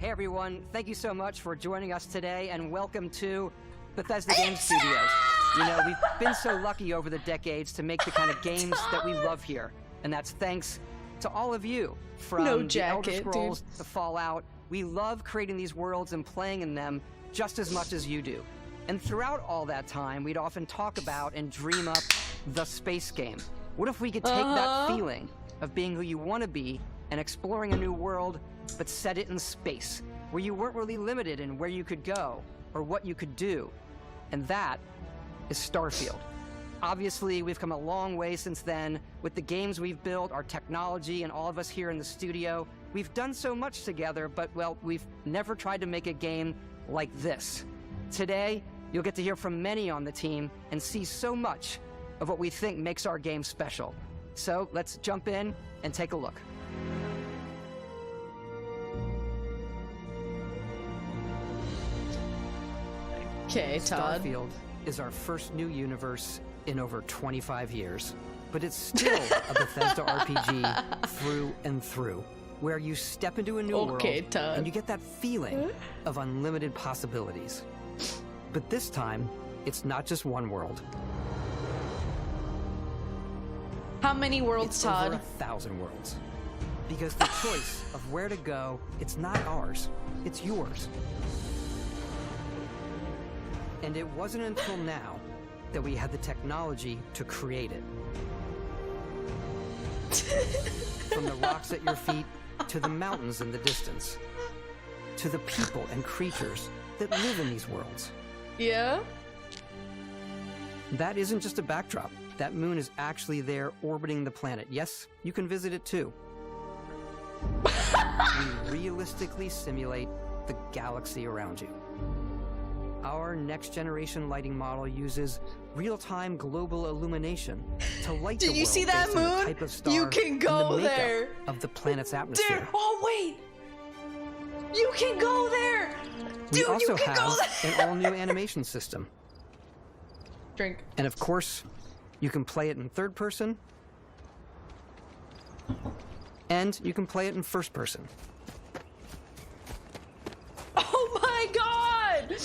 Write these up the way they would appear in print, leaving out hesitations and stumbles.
Hey everyone, thank you so much for joining us today, and welcome to Bethesda Game Studios. You know, we've been so lucky over the decades to make the kind of games that we love here, and that's thanks to all of you. From the Elder Scrolls to Fallout, we love creating these worlds and playing in them just as much as you do. And throughout all that time, we'd often talk about and dream up the space game. What if we could take that feeling of being who you want to be and exploring a new world, but set it in space, where you weren't really limited in where you could go or what you could do? And that is STARFIELD. Obviously, we've come a long way since then with the games we've built, our technology, and all of us here in the studio. We've done so much together, but, well, we've never tried to make a game like this. Today, you'll get to hear from many on the team and see so much of what we think makes our game special. So let's jump in and take a look. Okay, Todd. STARFIELD is our first new universe in over 25 years, but it's still a Bethesda RPG through and through, where you step into a new world Todd. and you get that feeling of unlimited possibilities. But this time, it's not just one world. How many worlds, It's Todd? over 1,000 worlds. Because the choice of where to go, it's not ours, it's yours. And it wasn't until now that we had the technology to create it. From the rocks at your feet, to the mountains in the distance, to the people and creatures that live in these worlds. Yeah? That isn't just a backdrop. That moon is actually there orbiting the planet. Yes, you can visit it too. We realistically simulate the galaxy around you. Our next-generation lighting model uses real-time global illumination to light the world. Did you see that based on the moon? type of star You can go and the makeup there. of the planet's atmosphere. Dude, oh wait! You can go there! We Dude, also you can go have there! an all-new animation system. Drink. And of course, you can play it in third person, and you can play it in first person. Oh my god!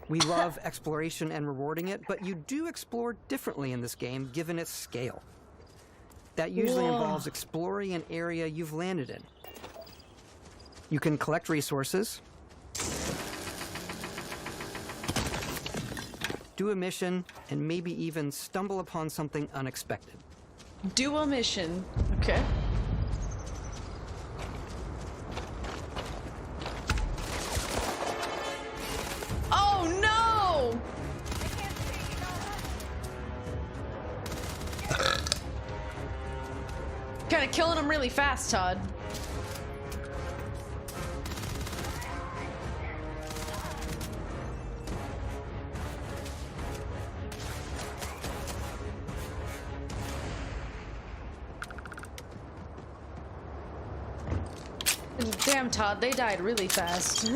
We love exploration and rewarding it, but you do explore differently in this game given its scale. That usually involves exploring an area you've landed in. You can collect resources, do a mission, and maybe even stumble upon something unexpected. Do a mission. Okay. Oh no! Kinda killing him really fast, Todd. Damn, Todd, they died really fast.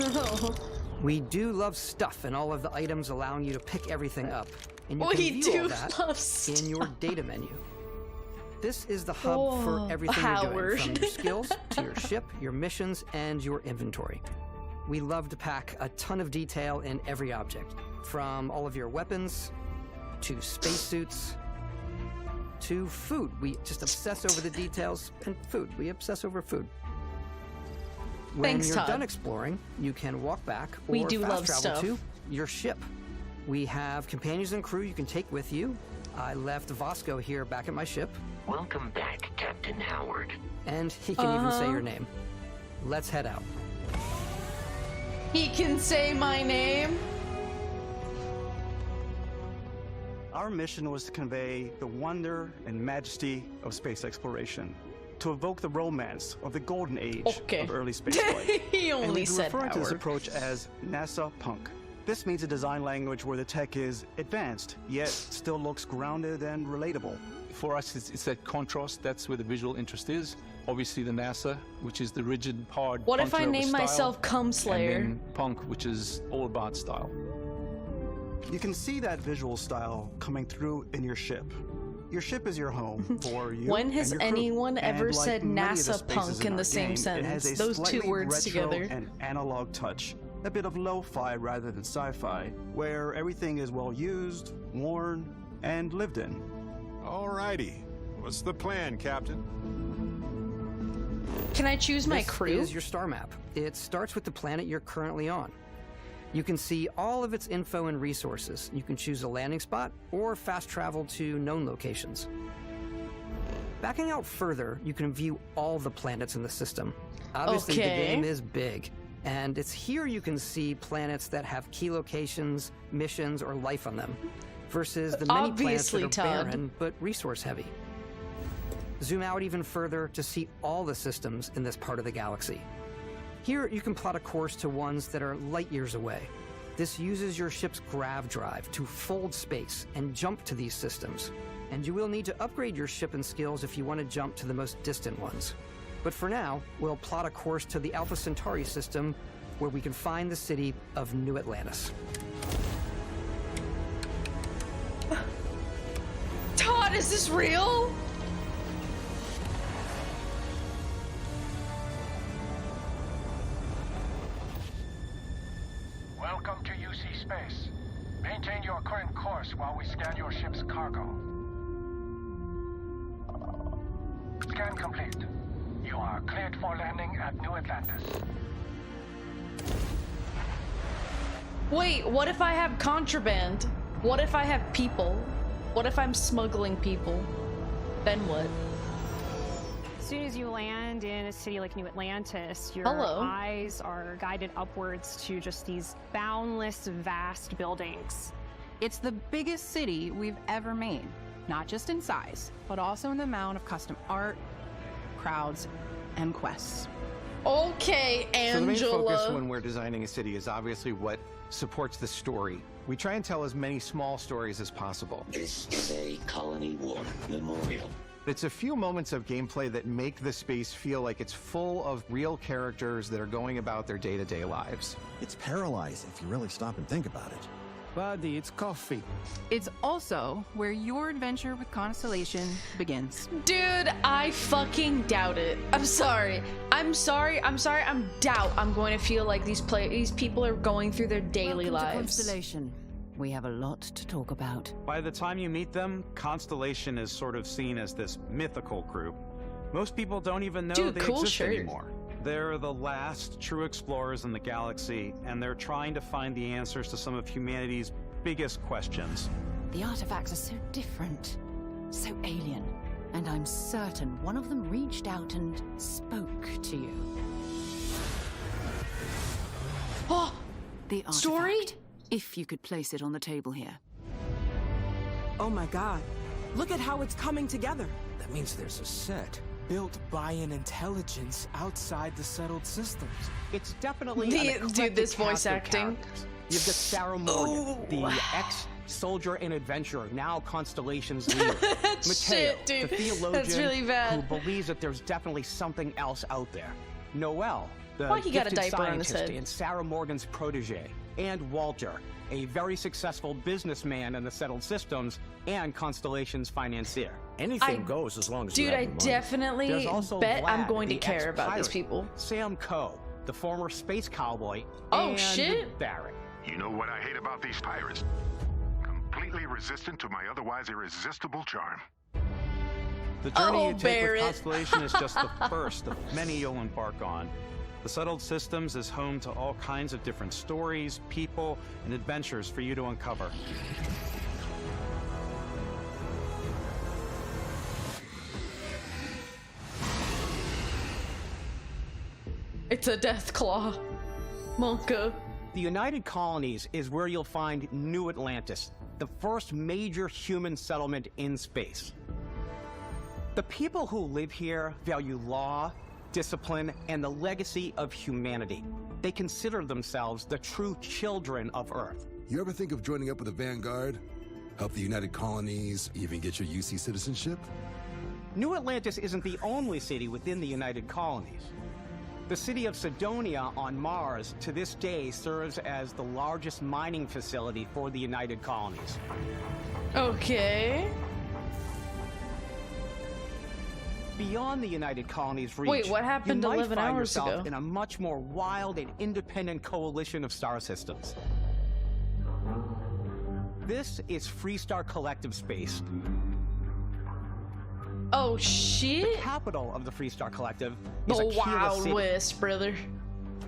We do love stuff and all of the items allowing you to pick everything up. And you We can view all do that love in stuff. your data menu. This is the hub for everything you're doing, from your skills to your ship, your missions, and your inventory. We love to pack a ton of detail in every object, from all of your weapons, to spacesuits, to food. We just obsess over the details, and food. We obsess over food. When Thanks, you're Todd. done exploring, you can walk back or We do fast love travel stuff. to your ship. We have companions and crew you can take with you. I left Vasco here back at my ship, Welcome back, Captain Howard. and he can even say your name. Let's head out. He can say my name. Our mission was to convey the wonder and majesty of space exploration, to evoke the romance of the golden age of early spaceflight. He And only we said refer to this Howard. approach as NASA Punk. This means a design language where the tech is advanced, yet still looks grounded and relatable. For us, it's that contrast. That's where the visual interest is. Obviously, the NASA, which is the rigid, hard. What if I punctured over name style, myself Cum Slayer? And then Punk, which is all about style. You can see that visual style coming through in your ship. Your ship is your home for you. When has and your crew. anyone And ever like said many of the NASA spaces punk in our the same game, it sentence? has a Those two slightly words retro together. and analog touch. A bit of lo-fi rather than sci-fi, where everything is well used, worn, and lived in. Alrighty. What's the plan, Captain? Can I choose my This crew? is your star map. It starts with the planet you're currently on. You can see all of its info and resources. You can choose a landing spot or fast travel to known locations. Backing out further, you can view all the planets in the system. Obviously, the game is big, and it's here you can see planets that have key locations, missions, or life on them, versus the many Obviously, planets that are Todd. barren but resource-heavy. Zoom out even further to see all the systems in this part of the galaxy. Here, you can plot a course to ones that are light years away. This uses your ship's grav drive to fold space and jump to these systems. And you will need to upgrade your ship and skills if you want to jump to the most distant ones. But for now, we'll plot a course to the Alpha Centauri system, where we can find the city of New Atlantis. Todd, is this real? Welcome to UC Space. Maintain your current course while we scan your ship's cargo. Scan complete. You are cleared for landing at New Atlantis. Wait, what if I have contraband? What if I have people? What if I'm smuggling people? Then what? As soon as you land in a city like New Atlantis, your Hello. eyes are guided upwards to just these boundless, vast buildings. It's the biggest city we've ever made, not just in size, but also in the amount of custom art, crowds, and quests. Okay, So the main focus Angela. when we're designing a city is obviously what supports the story. We try and tell as many small stories as possible. This is a Colony War memorial. It's a few moments of gameplay that make the space feel like it's full of real characters that are going about their day-to-day lives. It's paralyzing if you really stop and think about it. Buddy, it's coffee. It's also where your adventure with Constellation begins. Dude, I fucking doubt it. I'm sorry. I'm doubt I'm going to feel like these people are going through their daily Welcome to lives. Constellation. We have a lot to talk about. By the time you meet them, Constellation is sort of seen as this mythical group. Most people don't even know Dude, they cool exist shirt. anymore. They're the last true explorers in the galaxy, and they're trying to find the answers to some of humanity's biggest questions. The artifacts are so different, so alien, and I'm certain one of them reached out and spoke to you. Oh, The artifact. story? If you could place it on the table here. Oh my god. Look at how it's coming together. That means there's a set built by an intelligence outside the settled systems. It's definitely Dude, this voice acting. You've got Sarah Morgan, the ex-soldier and adventurer, now Constellation's leader. Mateo, Shit, dude. the theologian That's really bad. who believes that there's definitely something else out there. Noel, the Why he got a gifted diaper on his scientist head? and Sarah Morgan's protege. And Walter, a very successful businessman in the settled systems and Constellation's financier. Anything goes as long as you Dude, have I the money. definitely There's also bet I'm Vlad, going to the care about these ex-pirate. people. Sam Coe, the former space cowboy. Oh, and shit. Barrett. You know what I hate about these pirates? Completely resistant to my otherwise irresistible charm. The journey Oh, you take Barrett. with Constellation is just the first of many you'll embark on. The Settled Systems is home to all kinds of different stories, people, and adventures for you to uncover. It's a death claw. Monka. The United Colonies is where you'll find New Atlantis, the first major human settlement in space. The people who live here value law, discipline, and the legacy of humanity. They consider themselves the true children of Earth. You ever think of joining up with the Vanguard? Help the United Colonies, even get your UC citizenship? New Atlantis isn't the only city within the United Colonies. The city of Sidonia on Mars to this day serves as the largest mining facility for the United Colonies. Okay. Beyond the United Colonies reach, Wait, what happened you might 11 find hours yourself ago? in a much more wild and independent coalition of star systems. This is Freestar Collective Space. Oh shit! The capital of the Freestar Collective The is Aquila Wild City. West, brother.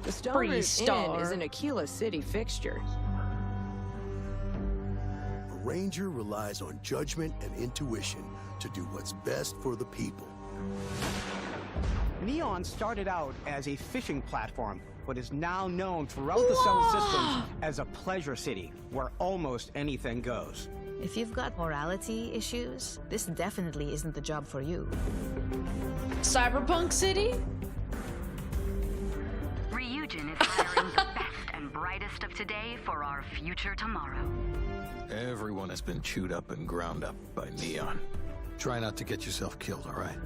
The Starfield Inn Freestar. is an Aquila City fixture. A ranger relies on judgment and intuition to do what's best for the people. Neon started out as a fishing platform, but is now known throughout the Settled System as a pleasure city, where almost anything goes. If you've got morality issues, this definitely isn't the job for you. Cyberpunk City? Ryujin is hiring the best and brightest of today for our future tomorrow. Everyone has been chewed up and ground up by Neon. Try not to get yourself killed, all right?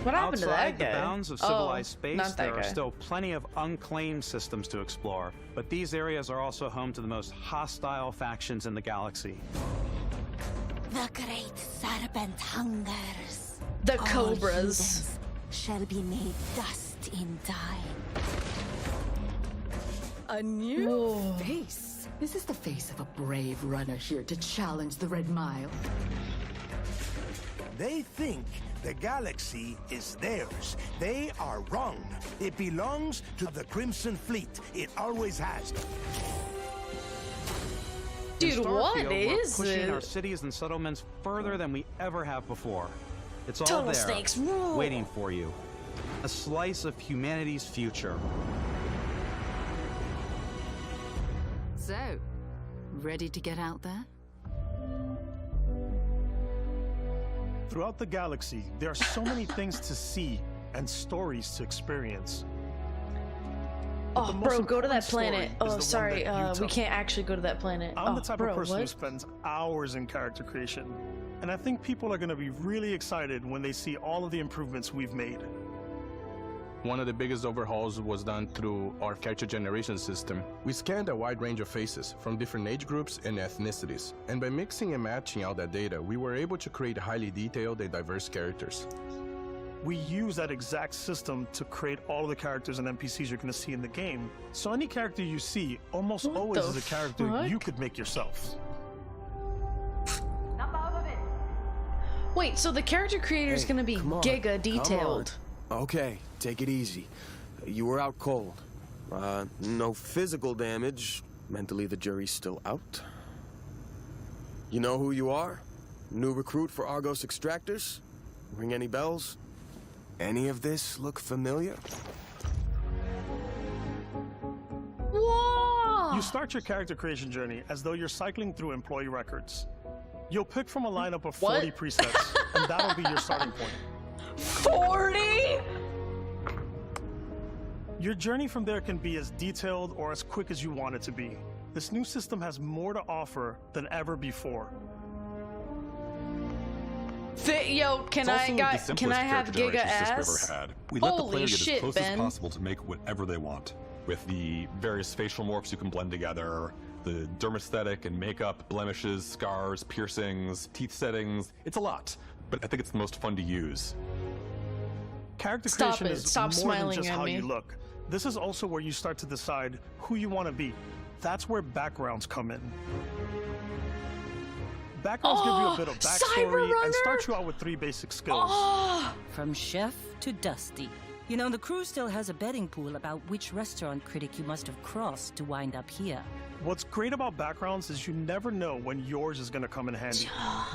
What happened to Outside that guy? the bounds of civilized space, not that there guy. are still plenty of unclaimed systems to explore, but these areas are also home to the most hostile factions in the galaxy. The great serpent hungers. The All Cobras. humans shall be made dust in time. A new face. This is the face of a brave runner here to challenge the Red Mile. They think the galaxy is theirs. They are wrong. It belongs to the Crimson Fleet. It always has. Dude, In what Starfield, we're is pushing it? our cities and settlements further than we ever have before. It's all Total there, Snakes rule. waiting for you. A slice of humanity's future. So, ready to get out there? Throughout the galaxy, there are so many things to see and stories to experience. Oh, bro, go to that planet. Oh, sorry, we we can't actually go to that planet. I'm oh, the type bro, of person who what? spends hours in character creation, and I think people are going to be really excited when they see all of the improvements we've made. One of the biggest overhauls was done through our character generation system. We scanned a wide range of faces from different age groups and ethnicities, and by mixing and matching all that data, we were able to create highly detailed and diverse characters. We use that exact system to create all of the characters and NPCs you're going to see in the game. So any character you see almost always the is a character fuck? you could make yourself. Wait, so the character creator is gonna be giga detailed. Okay, take it easy. You were out cold. No physical damage. Mentally, the jury's still out. You know who you are? New recruit for Argos Extractors? Ring any bells? Any of this look familiar? Whoa! You start your character creation journey as though you're cycling through employee records. You'll pick from a lineup of 40 presets, and that'll be your starting point. 40? Your journey from there can be as detailed or as quick as you want it to be. This new system has more to offer than ever before. Yo, can I have giga ass? We let the Holy player get shit, as close Ben. as possible to make whatever they want. With the various facial morphs you can blend together, the dermesthetic and makeup, blemishes, scars, piercings, teeth settings. It's a lot, but I think it's the most fun to use. Character Stop creation it. is Stop more than smiling just at how me. you look. This is also where you start to decide who you want to be. That's where backgrounds come in. Backgrounds give you a bit of backstory and start you out with 3 basic skills. From chef to dusty. You know, the crew still has a betting pool about which restaurant critic you must have crossed to wind up here. What's great about backgrounds is you never know when yours is going to come in handy.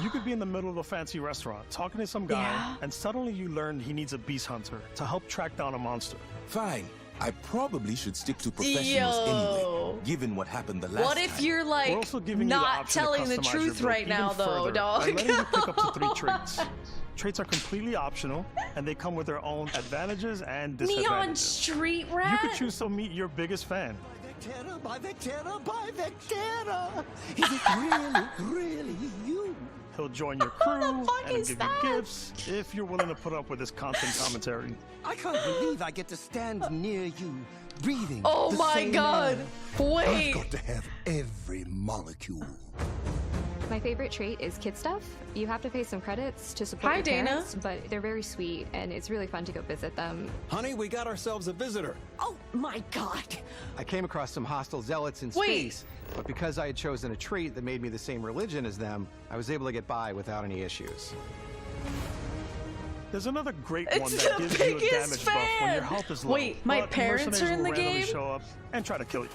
You could be in the middle of a fancy restaurant talking to some guy, and suddenly you learn he needs a beast hunter to help track down a monster. Fine. I probably should stick to professionals anyway, given what happened the last What if time. you're like also giving you the not option to telling the customize truth your build right now, even though, further dog? by letting you pick up to 3 traits. Traits are completely optional, and they come with their own advantages and disadvantages. Neon Street Rat? You could choose to meet your biggest fan. By the terror! Is it really you? He'll join your crew and give you gifts if you're willing to put up with his constant commentary. I can't believe I get to stand near you, breathing. Oh the my same god! air. Wait! I've got to have every molecule. My favorite trait is kid stuff. You have to pay some credits to support your parents, but they're very sweet, and it's really fun to go visit them. Honey, we got ourselves a visitor. Oh my god! I came across some hostile zealots in space, but because I had chosen a trait that made me the same religion as them, I was able to get by without any issues. There's another great one that gives you a damage buff when your health is low. Wait, my parents are in the game? Show up and try to kill you.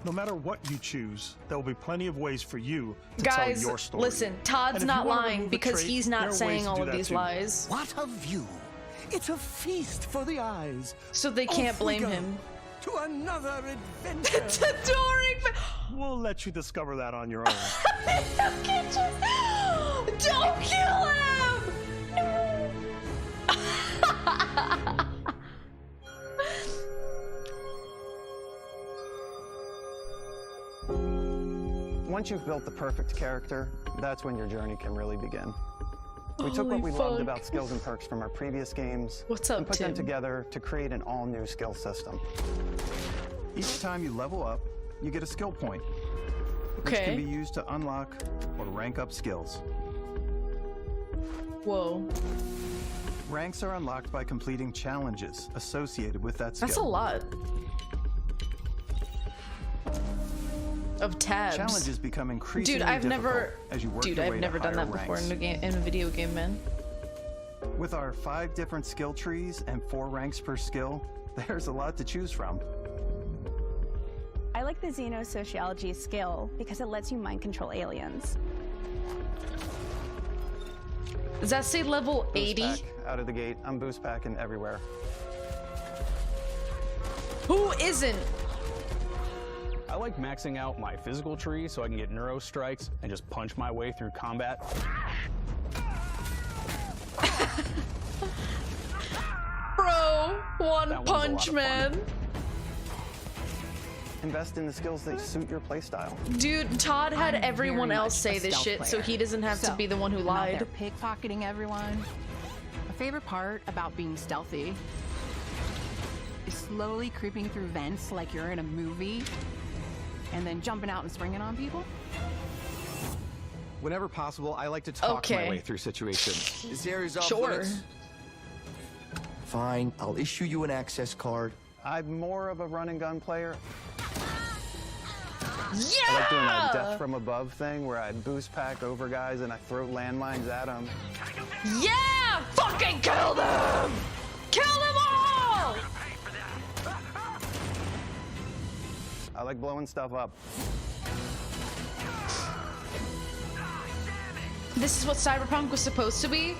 No matter what you choose, there will be plenty of ways for you to tell your story. Listen, Todd's not lying because he's not saying all of these lies. What a view! It's a feast for the eyes. So they can't blame him. To another adventure. It's adoring. We'll let you discover that on your own. Don't kill him! Once you've built the perfect character, that's when your journey can really begin. We took what we loved about skills and perks from our previous games and put them together to create an all-new skill system. Each time you level up, you get a skill point, which can be used to unlock or rank up skills. Whoa. Ranks are unlocked by completing challenges associated with that skill. That's a lot of tabs. Challenges become increasingly difficult as you work your way to I've never done that before in a video game, man. With our 5 different skill trees and 4 ranks per skill, there's a lot to choose from. I like the xenosociology skill because it lets you mind control aliens. Does that say level 80? Boost pack out of the gate. I'm boost packing everywhere. Who isn't? I like maxing out my physical tree so I can get neuro strikes and just punch my way through combat. Bro, one punch man. Invest in the skills that suit your playstyle. Dude, Todd had everyone else say this shit so he doesn't have to be the one who lied. They're pickpocketing everyone. My favorite part about being stealthy is slowly creeping through vents like you're in a movie and then jumping out and springing on people. Whenever possible, I like to talk my way through situations. This area's off limits. Fine, I'll issue you an access card. I'm more of a run and gun player. Yeah! I like doing that death from above thing where I boost pack over guys and I throw landmines at them. Yeah! Fucking kill them! Kill them all! I like blowing stuff up. This is what Cyberpunk was supposed to be?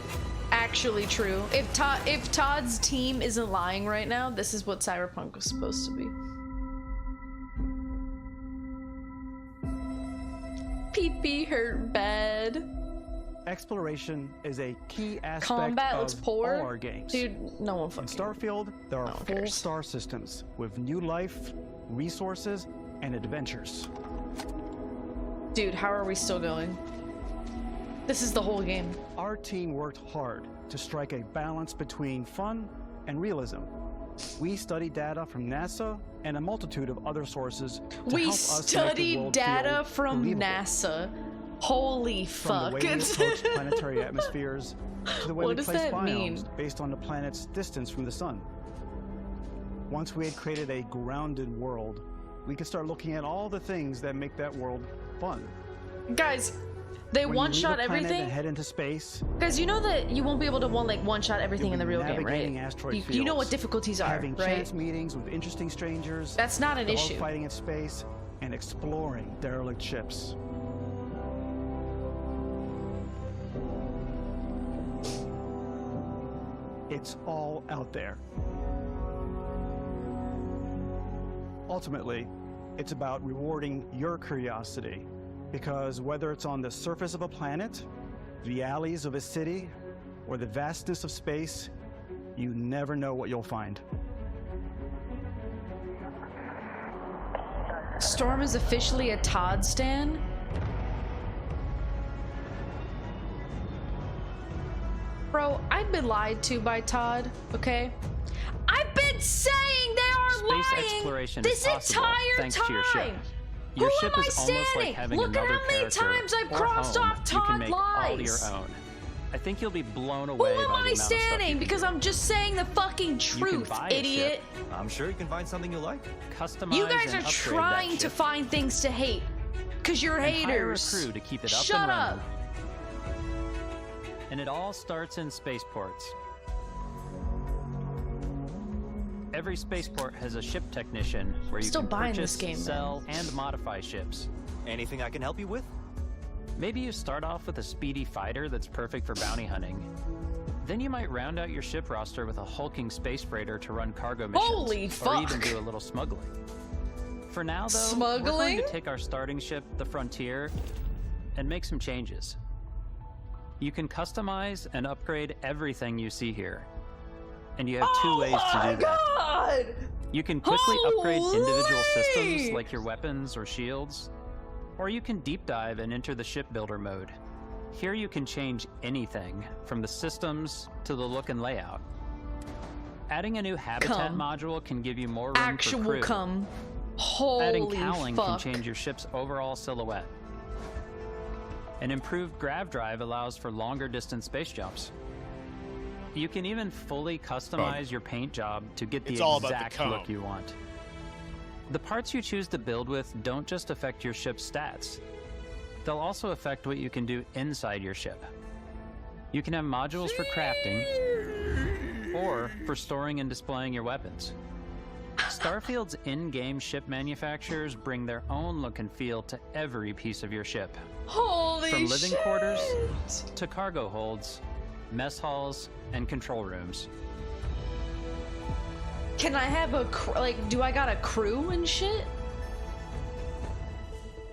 Actually true. If Todd's team isn't lying right now, this is what Cyberpunk was supposed to be. Pee-pee hurt bad. Exploration is a key aspect Combat of looks poor. all our games. Dude, no one fucking... In Starfield, there are full star systems with new life, resources, and adventures. Dude, how are we still going? This is the whole game. Our team worked hard to strike a balance between fun and realism. We studied data from NASA and a multitude of other sources to We help us studied data from NASA. Holy From fuck. the way we approach planetary atmospheres to the way What we does place that biomes mean? based on the planet's distance from the sun. Once we had created a grounded world, we could start looking at all the things that make that world fun. Guys, they When you one-shot leave a planet everything? and head into space. Guys, you know that you won't be able to one-shot everything in the real game, right? navigating asteroid You know what fields, difficulties are, having right? chance meetings with interesting strangers. That's not an issue. Fighting in space and exploring derelict ships. It's all out there. Ultimately, it's about rewarding your curiosity, because whether it's on the surface of a planet, the alleys of a city, or the vastness of space, you never know what you'll find. Storm is officially a Todd stan? Bro, I've been lied to by Todd, okay? I've been saying they are Space lying exploration this is possible entire thanks time! to your ship. Your Who ship am I is almost like standing? having Look at another how many character times I've or crossed home off you can Todd make all your lies. own. I think you'll be blown Who away by am the I amount of stuff you standing? can Because do. I'm just saying the fucking You can truth, buy a idiot. ship. I'm sure you can find something you like. Customize You guys and are upgrade trying that to ship. find things to hate. Because you're And haters. hire a crew to keep it up Shut and up. running. And it all starts in spaceports. Every spaceport has a ship technician where you Still can buying purchase, this game, sell, and modify ships. Anything I can help you with? Maybe you start off with a speedy fighter that's perfect for bounty hunting. Then you might round out your ship roster with a hulking space freighter to run cargo missions. Holy Or fuck. even do a little smuggling. For now, though, we're Smuggling? going to take our starting ship, the Frontier, and make some changes. You can customize and upgrade everything you see here. And you have two ways to do that. God! You can quickly upgrade individual systems Holy! like your weapons or shields, or you can deep dive and enter the shipbuilder mode. Here you can change anything, from the systems to the look and layout. Adding a new habitat module can give you more room Actual for crew. cum. Adding Holy cowling fuck. can change your ship's overall silhouette. An improved grav drive allows for longer distance space jumps. You can even fully customize your paint job to get the It's all about the exact comb. look you want. The parts you choose to build with don't just affect your ship's stats. They'll also affect what you can do inside your ship. You can have modules for crafting or for storing and displaying your weapons. Starfield's in-game ship manufacturers bring their own look and feel to every piece of your ship. Holy From living shit. quarters to cargo holds, mess halls, and control rooms. Can I have a do I got a crew and shit?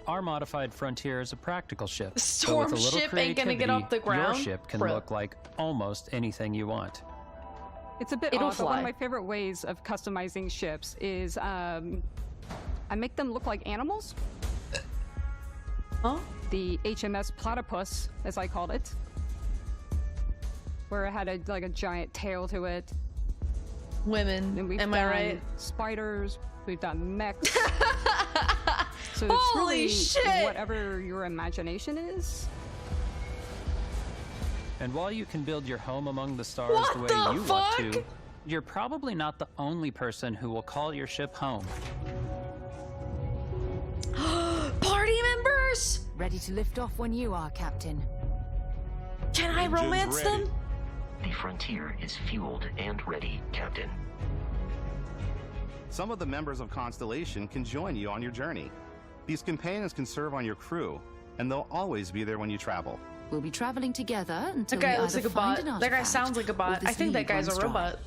Our modified Frontier is a practical ship. Storm with a little ship ain't gonna get off the creativity, ground? Your ship can Bruh. look like almost anything you want. It's a bit It'll odd, but one fly. of my favorite ways of customizing ships is I make them look like animals. Huh? The HMS Platypus, as I called it, where it had a giant tail to it. Women, And we've am I done right? Spiders. We've done mechs. So it's Holy really shit! whatever your imagination is. And while you can build your home among the stars What the way the you fuck? want to, you're probably not the only person who will call your ship home. Party members? Ready to lift off when you are, Captain. Can I romance them? The Frontier is fueled and ready, Captain. Some of the members of Constellation can join you on your journey. These companions can serve on your crew, and they'll always be there when you travel. We'll be traveling together until That guy we looks either like a find bot. an That guy artifact sounds like a or bot. this I think that lead guy's a runs dry. robot.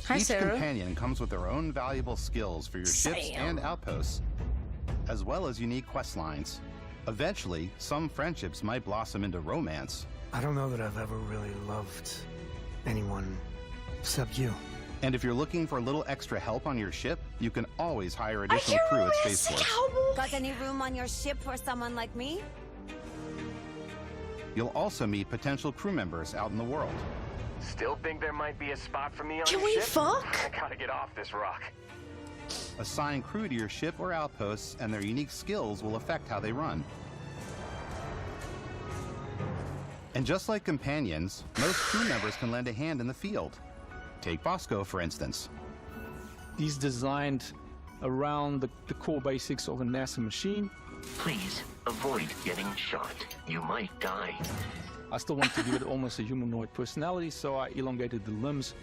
Hi, Each Sarah. companion comes with their own valuable skills for your ships Sam. and outposts, as well as unique quest lines. Eventually, some friendships might blossom into romance. I don't know that I've ever really loved anyone except you. And if you're looking for a little extra help on your ship, you can always hire additional crew at Spaceforce. Got any room on your ship for someone like me? You'll also meet potential crew members out in the world. Still think there might be a spot for me on Can your we ship? fuck? I gotta get off this rock. Assign crew to your ship or outposts, and their unique skills will affect how they run. And just like companions, most crew members can lend a hand in the field. Take Bosco, for instance. He's designed around the core basics of a NASA machine. Please avoid getting shot. You might die. I still want to give it almost a humanoid personality, so I elongated the limbs.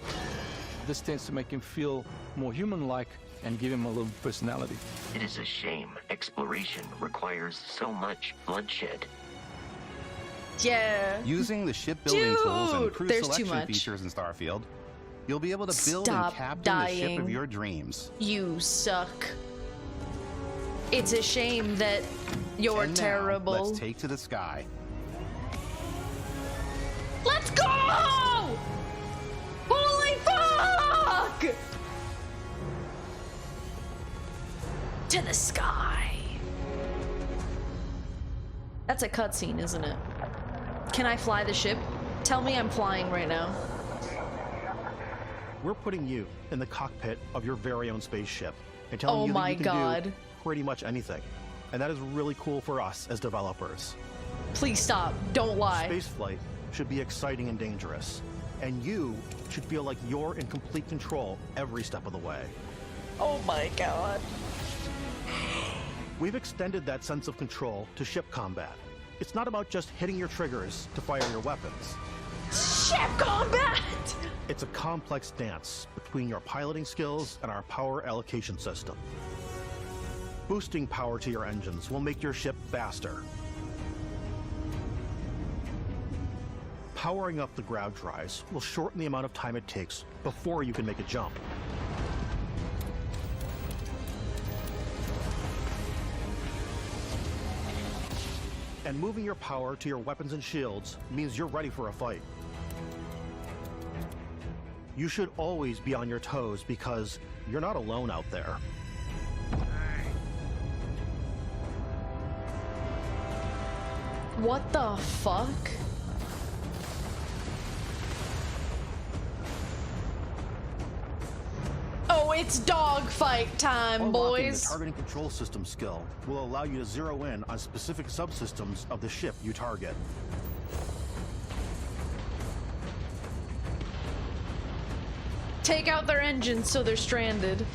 This tends to make him feel more human-like and give him a little personality. It is a shame exploration requires so much bloodshed. Yeah. Using the shipbuilding tools and Dude, crew there's too selection much. features in Starfield, you'll be able to build Stop and captain the ship dying. of your dreams. You suck. It's a shame that you're And now, terrible. let's take to the sky. Let's go! Holy fuck! To the sky. That's a cutscene, isn't it? Can I fly the ship? Tell me I'm flying right now. We're putting you in the cockpit of your very own spaceship and telling Oh you that my you can God. do pretty much anything. And that is really cool for us as developers. Please stop. Don't lie. Spaceflight should be exciting and dangerous. And you should feel like you're in complete control every step of the way. Oh my god. We've extended that sense of control to ship combat. It's not about just hitting your triggers to fire your weapons. Ship combat! It's a complex dance between your piloting skills and our power allocation system. Boosting power to your engines will make your ship faster. Powering up the grav drives will shorten the amount of time it takes before you can make a jump. And moving your power to your weapons and shields means you're ready for a fight. You should always be on your toes because you're not alone out there. What the fuck? Oh, it's dogfight time, boys. The targeting control system skill will allow you to zero in on specific subsystems of the ship you target. Take out their engines so they're stranded.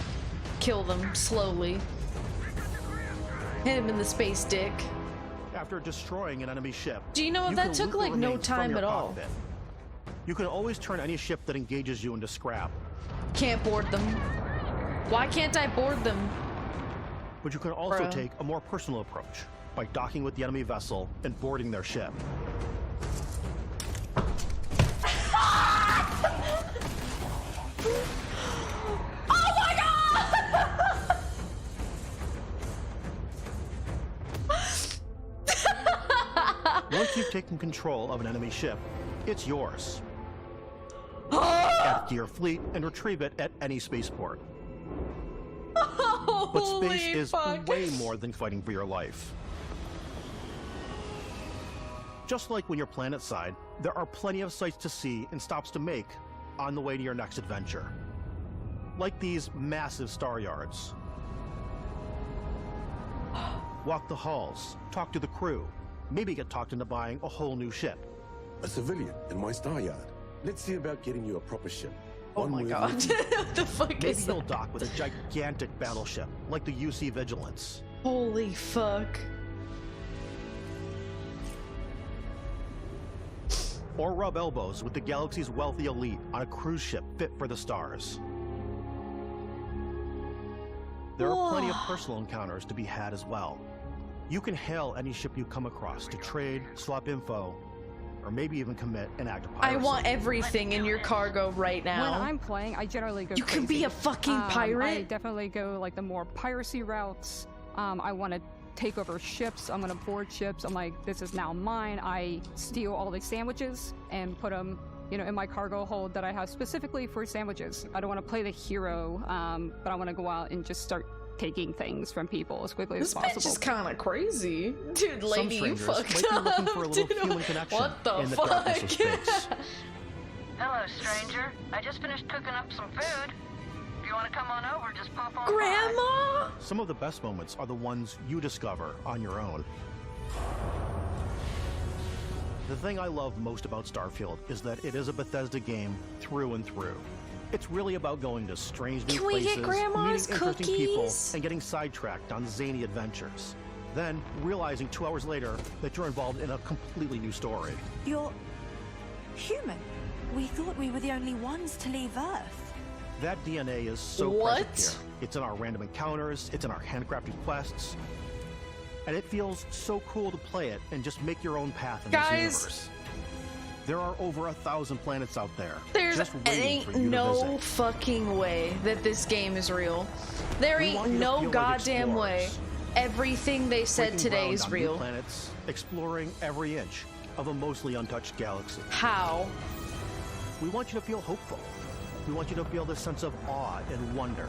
Kill them slowly. Hit him in the space dick. After destroying an enemy ship, do you know that took like no time at all? You can always turn any ship that engages you into scrap. Can't board them. Why can't I board them? But you can also take a more personal approach by docking with the enemy vessel and boarding their ship. Oh my god! Once you've taken control of an enemy ship, it's yours. Add it to your fleet and retrieve it at any spaceport. But space is way more than fighting for your life. Just like when you're planetside, there are plenty of sights to see and stops to make on the way to your next adventure. Like these massive star yards. Walk the halls, talk to the crew, maybe get talked into buying a whole new ship. A civilian in my star yard. Let's see about getting you a proper ship. Oh my god. What the fuck Maybe is that? you'll dock with a gigantic battleship, like the UC Vigilance. Holy fuck. Or rub elbows with the galaxy's wealthy elite on a cruise ship fit for the stars. There are plenty of personal encounters to be had as well. You can hail any ship you come across to trade, swap info, or maybe even commit an act of piracy. I want everything in your cargo right now. When I'm playing, I generally go You crazy. can be a fucking pirate? I definitely go like the more piracy routes. I want to take over ships. I'm going to board ships. I'm like, this is now mine. I steal all the sandwiches and put them, you know, in my cargo hold that I have specifically for sandwiches. I don't want to play the hero, but I want to go out and just start taking things from people as quickly as possible. This bitch is kind of crazy. Dude, lady, you fucked might be looking for a up. little Dude, human connection what the in the fuck? darkness of space. Hello, stranger. I just finished cooking up some food. If you want to come on over, just pop on Grandma! by. Some of the best moments are the ones you discover on your own. The thing I love most about Starfield is that it is a Bethesda game through and through. It's really about going to strange new Can we places, get Grandma's meeting interesting people, cookies? and getting sidetracked on zany adventures. Then realizing 2 hours later that you're involved in a completely new story. You're human. We thought we were the only ones to leave Earth. That DNA is so present here. It's in our random encounters, it's in our handcrafted quests, and it feels so cool to play it and just make your own path in this universe. There are over 1,000 planets out there. There's just waiting for you no to visit. fucking way that this game is real. There We ain't want you to no feel like goddamn way. explorers. Everything they said Breaking today ground is on new real. planets, exploring every inch of a mostly untouched galaxy. How? We want you to feel hopeful. We want you to feel this sense of awe and wonder.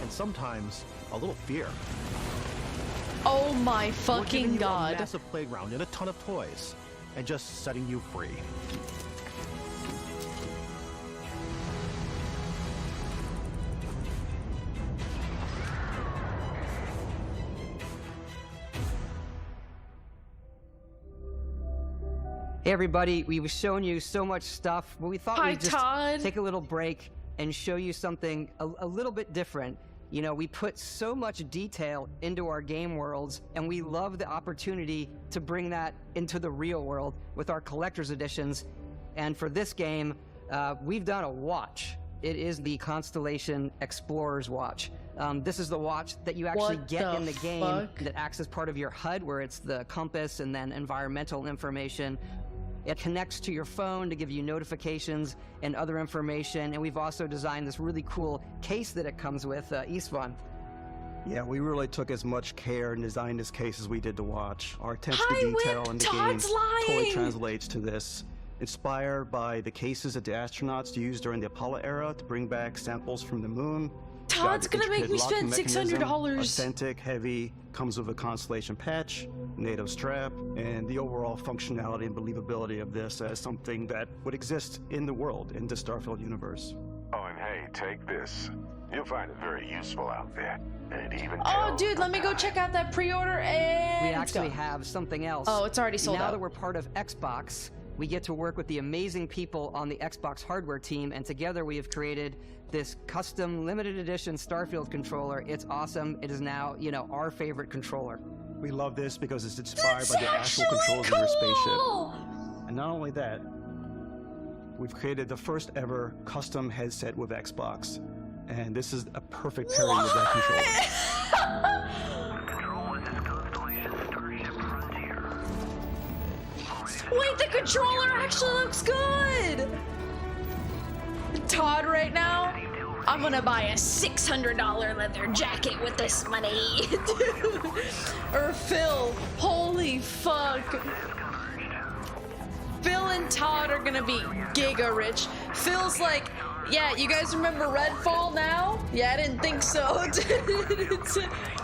And sometimes a little fear. Oh my We're fucking giving you god. a massive playground and a ton of toys, and just setting you free. everybody, we've shown you so much stuff, but we thought we'd just take a little break and show you something a little bit different. You know, we put so much detail into our game worlds, and we love the opportunity to bring that into the real world with our collector's editions. And for this game, we've done a watch. It is the Constellation Explorer's Watch. This is the watch that you actually get in the game that acts as part of your HUD, where it's the compass and then environmental information. It connects to your phone to give you notifications and other information. And we've also designed this really cool case that it comes with, Istvan. Yeah, we really took as much care and designed this case as we did the watch. Our attention to detail in the game totally translates to this. Inspired by the cases that the astronauts used during the Apollo era to bring back samples from the moon. Todd's gonna make me spend $600. Authentic, heavy, comes with a Constellation patch, NATO strap, and the overall functionality and believability of this as something that would exist in the world, in the Starfield universe. Oh, and hey, take this. You'll find it very useful out there. And even dude, let me go check out that pre-order and we actually have something else. Oh, it's already sold out. Now that we're part of Xbox, we get to work with the amazing people on the Xbox hardware team, and together we have created this custom limited edition Starfield controller. It's awesome. It is now, you know, our favorite controller. We love this because it's inspired by the actual controls of your spaceship. And not only that, we've created the first ever custom headset with Xbox. And this is a perfect pairing with that controller. Wait, the controller actually looks good! Todd, right now, I'm gonna buy a $600 leather jacket with this money. Or Phil, holy fuck. Phil and Todd are gonna be giga rich. Phil's like, yeah, you guys remember Redfall now? Yeah, I didn't think so. It's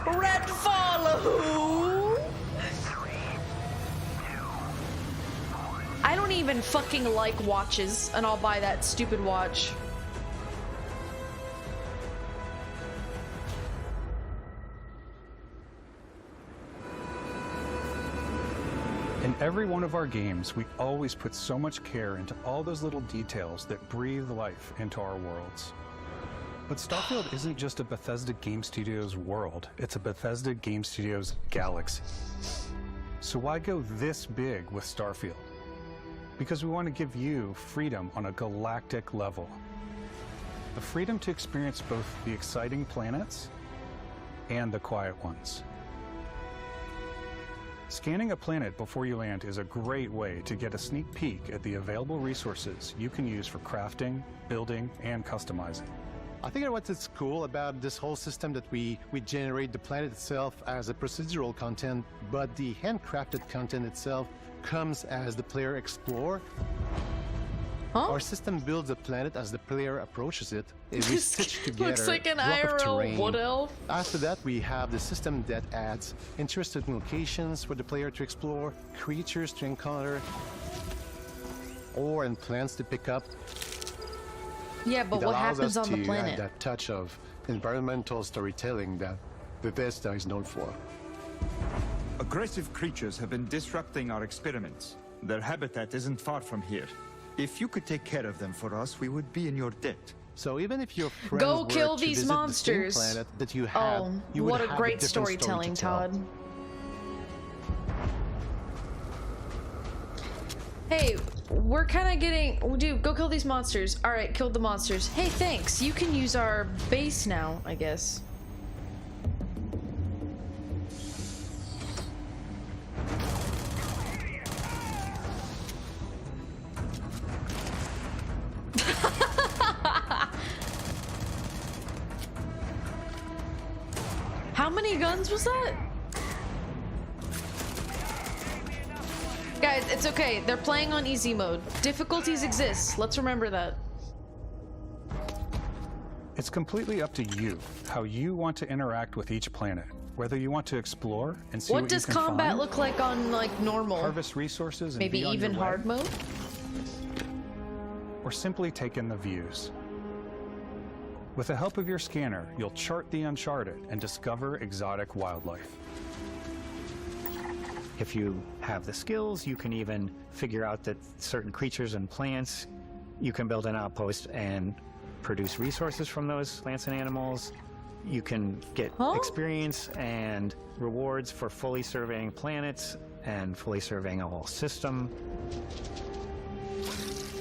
Redfall, who? I don't even fucking like watches, and I'll buy that stupid watch. In every one of our games, we always put so much care into all those little details that breathe life into our worlds. But Starfield isn't just a Bethesda Game Studios world, it's a Bethesda Game Studios galaxy. So why go this big with Starfield? Because we want to give you freedom on a galactic level. The freedom to experience both the exciting planets and the quiet ones. Scanning a planet before you land is a great way to get a sneak peek at the available resources you can use for crafting, building, and customizing. I think what's cool about this whole system that we generate the planet itself as a procedural content, but the handcrafted content itself comes as the player explore. Our system builds a planet as the player approaches it. We stitch together looks like an block of IRL terrain. wood elf. After that, we have the system that adds interesting locations for the player to explore, creatures to encounter, ore and plants to pick up. Yeah, but what happens on the It allows us planet? to add that touch of environmental storytelling that Bethesda is known for. Aggressive creatures have been disrupting our experiments. Their habitat isn't far from here. If you could take care of them for us, we would be in your debt. So even if your friends Go were kill to these visit the same monsters. planet that you have, Oh, you would what a have great different story to storytelling, tell. Todd. Hey, we're kind of getting... Dude, go kill these monsters. All right, killed the monsters. Hey, thanks. You can use our base now, I guess. How many guns was that? Guys, it's okay. They're playing on easy mode. Difficulties exist. Let's remember that. It's completely up to you how you want to interact with each planet. Whether you want to explore and see What what does you can combat find, look like on like normal? harvest resources, and Maybe be on even your way, hard mode? or simply take in the views. With the help of your scanner, you'll chart the uncharted and discover exotic wildlife. If you have the skills, you can even figure out that certain creatures and plants, you can build an outpost and produce resources from those plants and animals. You can get experience and rewards for fully surveying planets and fully surveying a whole system.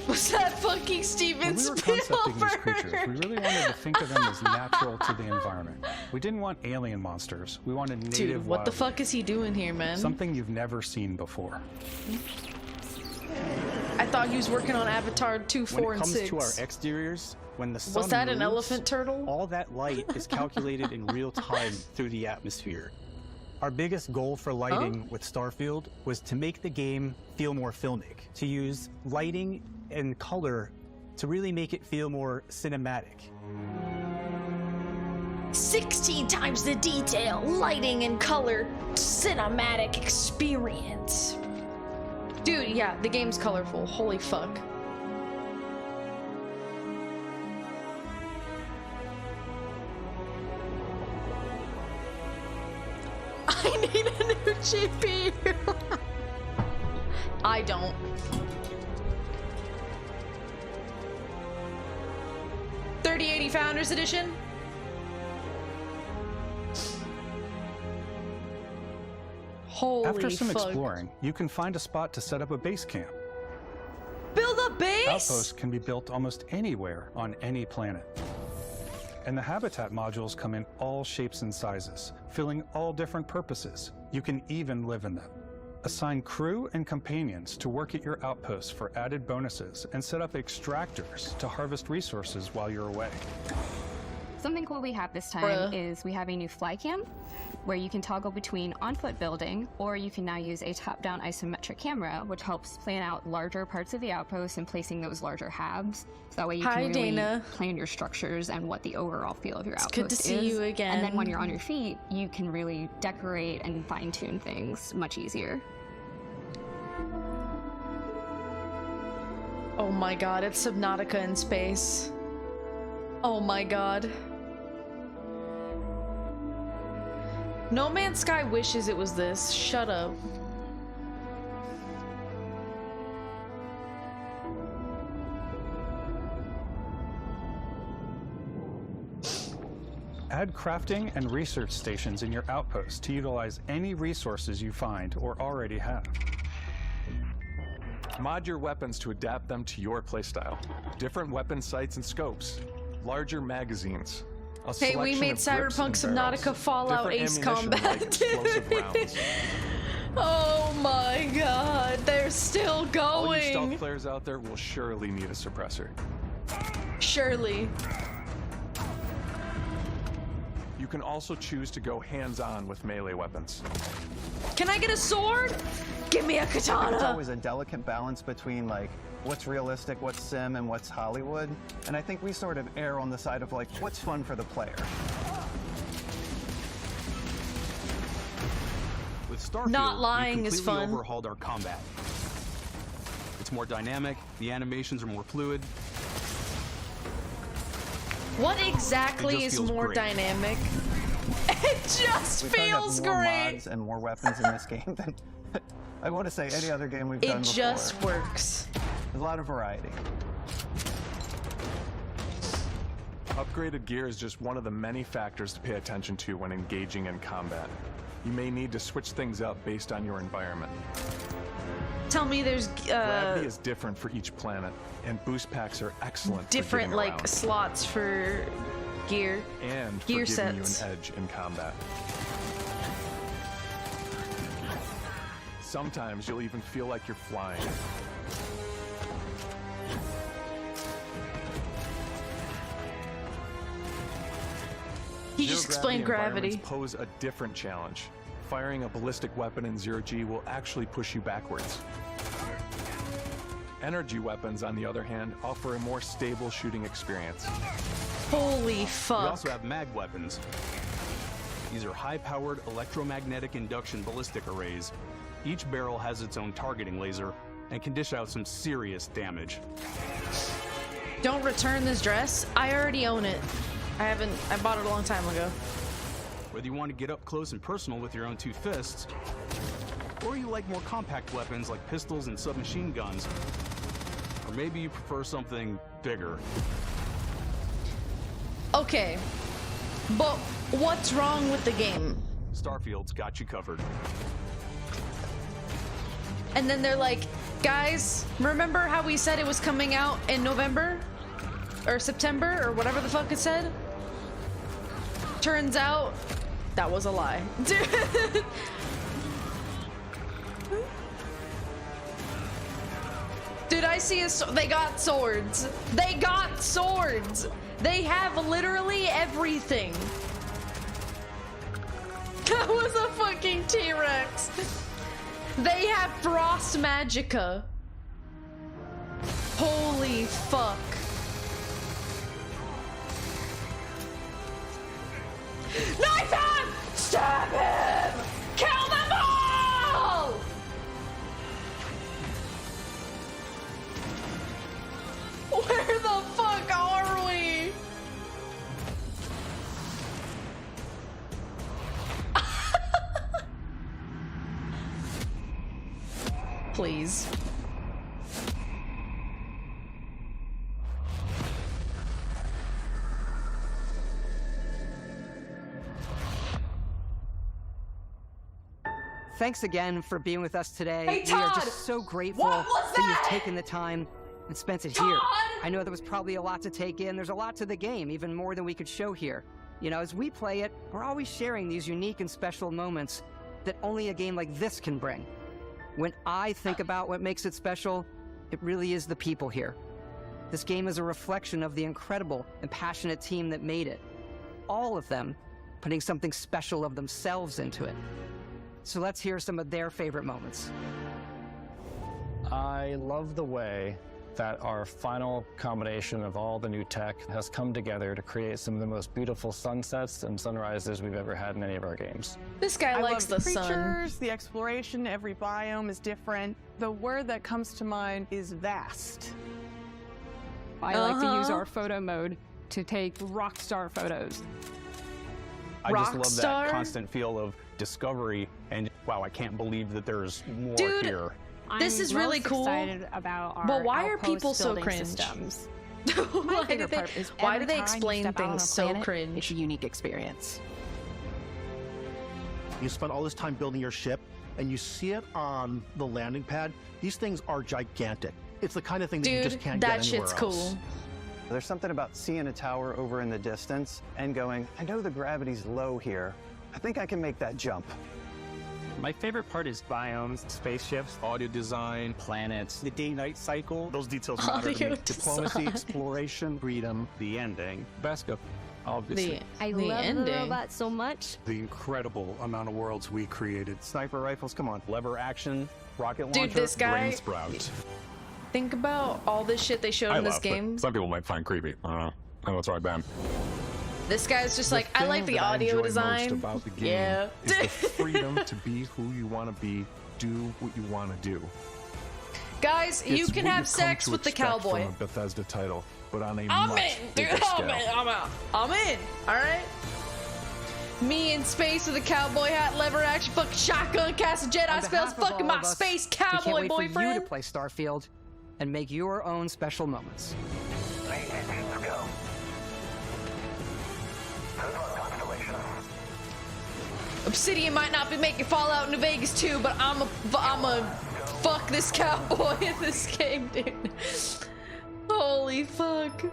Was that fucking Steven Spielberg? When we were concepting these creatures, we really wanted to think of them as natural to the environment. We didn't want alien monsters. We wanted native Dude, what the wildlife. fuck is he doing here, man? Something you've never seen before. I thought he was working on Avatar 2, 4, and 6. When it comes to our exteriors, when the sun Was that an moves, elephant turtle? all that light is calculated in real time through the atmosphere. Our biggest goal for lighting with Starfield was to make the game feel more filmic, to use lighting and color to really make it feel more cinematic. 16 times the detail, lighting and color, cinematic experience. Dude, yeah, the game's colorful. Holy fuck. I need a new GPU. I don't. $3080 Founders Edition. Holy After some fuck. exploring, you can find a spot to set up a base camp. Build a base? Outposts can be built almost anywhere on any planet. And the habitat modules come in all shapes and sizes, filling all different purposes. You can even live in them. Assign crew and companions to work at your outposts for added bonuses and set up extractors to harvest resources while you're away. Something cool we have this time is we have a new fly cam where you can toggle between on-foot building, or you can now use a top-down isometric camera, which helps plan out larger parts of the outpost and placing those larger halves. So that way you can really plan your structures and what the overall feel of your outpost is. Good to see you again. And then when you're on your feet, you can really decorate and fine-tune things much easier. Oh my god, it's Subnautica in space. Oh my god. No Man's Sky wishes it was this. Shut up. Add crafting and research stations in your outpost to utilize any resources you find or already have. Mod your weapons to adapt them to your playstyle. Different weapon sights and scopes. Larger magazines. Hey, we made Cyberpunk Subnautica Fallout Ace Combat. Oh my god, they're still going. All you stealth players out there will surely need a suppressor. Surely. You can also choose to go hands-on with melee weapons. Can I get a sword? Give me a katana. It's always a delicate balance between like what's realistic, what's sim, and what's Hollywood. And I think we sort of err on the side of like what's fun for the player. With Starfield, not lying we is completely fun. overhauled our combat. It's more dynamic, the animations are more fluid. What exactly is more great. dynamic? It just feels more great. Mods and more weapons in this game than I want to say any other game we've done It before. just works. There's a lot of variety. Upgraded gear is just one of the many factors to pay attention to when engaging in combat. You may need to switch things up based on your environment. Tell me there's Gravity is different for each planet, and boost packs are excellent different for like getting around. slots for gear. And gear for giving sets. you an edge in combat. Sometimes you'll even feel like you're flying. He just explained gravity. Environments pose a different challenge. Firing a ballistic weapon in zero-G will actually push you backwards. Energy weapons, on the other hand, offer a more stable shooting experience. Holy fuck. We also have mag weapons. These are high-powered electromagnetic induction ballistic arrays. Each barrel has its own targeting laser and can dish out some serious damage. Don't return this dress. I already own it. I bought it a long time ago. Whether you want to get up close and personal with your own two fists, Or you like more compact weapons like pistols and submachine guns. Or maybe you prefer something bigger. Okay, but what's wrong with the game? Starfield's got you covered. And then they're like, guys, remember how we said it was coming out in November? Or September, or whatever the fuck it said? Turns out, that was a lie. Dude, I see they got swords. They got swords. They have literally everything. That was a fucking T-Rex. They have frost magicka. Holy fuck. Knife him! Stab him! Kill them all! Where the fuck are we? Please. Thanks again for being with us today. Hey, We are Todd! just so grateful What was that you've that? taken the time and spent it Todd! here. I know there was probably a lot to take in. There's a lot to the game, even more than we could show here. You know, as we play it, we're always sharing these unique and special moments that only a game like this can bring. When I think about what makes it special, it really is the people here. This game is a reflection of the incredible and passionate team that made it. All of them putting something special of themselves into it. So let's hear some of their favorite moments. I love the way that our final combination of all the new tech has come together to create some of the most beautiful sunsets and sunrises we've ever had in any of our games. This guy likes the creatures, sun. The exploration, every biome is different. The word that comes to mind is vast. I like to use our photo mode to take rockstar photos. I just love that constant feel of discovery and wow, I can't believe that there's more Dude, here. This is really cool. Excited about our But why are outpost people so building cringe? systems. Why do they, why do they time you explain step out on things a so planet, cringe? It's a unique experience. You spend all this time building your ship, and you see it on the landing pad. These things are gigantic. It's the kind of thing that you just can't get anywhere else. Cool. There's something about seeing a tower over in the distance and going, I know the gravity's low here. I think I can make that jump. My favorite part is biomes, spaceships, audio design, planets, the day-night cycle. Those details matter to me. Diplomacy, exploration, freedom, The ending. Beskha, obviously. I love the robot so much. The incredible amount of worlds we created. Sniper rifles, come on. Lever action, rocket Dude, launcher, this guy- brain sprout. Think about all this shit they showed in this game. Some people might find creepy. I don't know. I know it's right, Ben. This guy's just like, I like the audio design. Most about the game Yeah. is the freedom to be who you want to be, do what you want to do. Guys, you It's can what have you've come sex to with the expect cowboy. from a Bethesda title, but on a I'm much in, dude. bigger I'm scale. in. I'm out. I'm in. All right. Me in space with a cowboy hat, lever action, fucking shotgun, cast Jedi On spells, behalf of fucking all my of us, space we can't cowboy wait for you boyfriend. to play Starfield and make your own special moments. Let's go. Good luck, Constellation. Obsidian might not be making Fallout New Vegas 2, but I'm a fuck this cowboy in this game, dude. Holy fuck.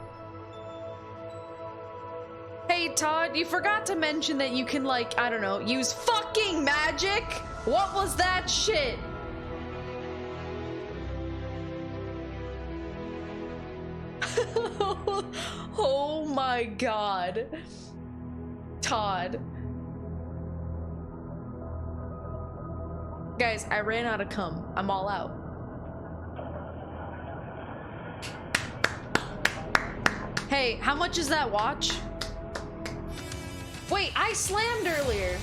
Hey, Todd, you forgot to mention that you can, like, I don't know, use fucking magic? What was that shit? Oh my god. Todd. Guys, I ran out of cum. I'm all out. Hey, how much is that watch? Wait, I slammed earlier.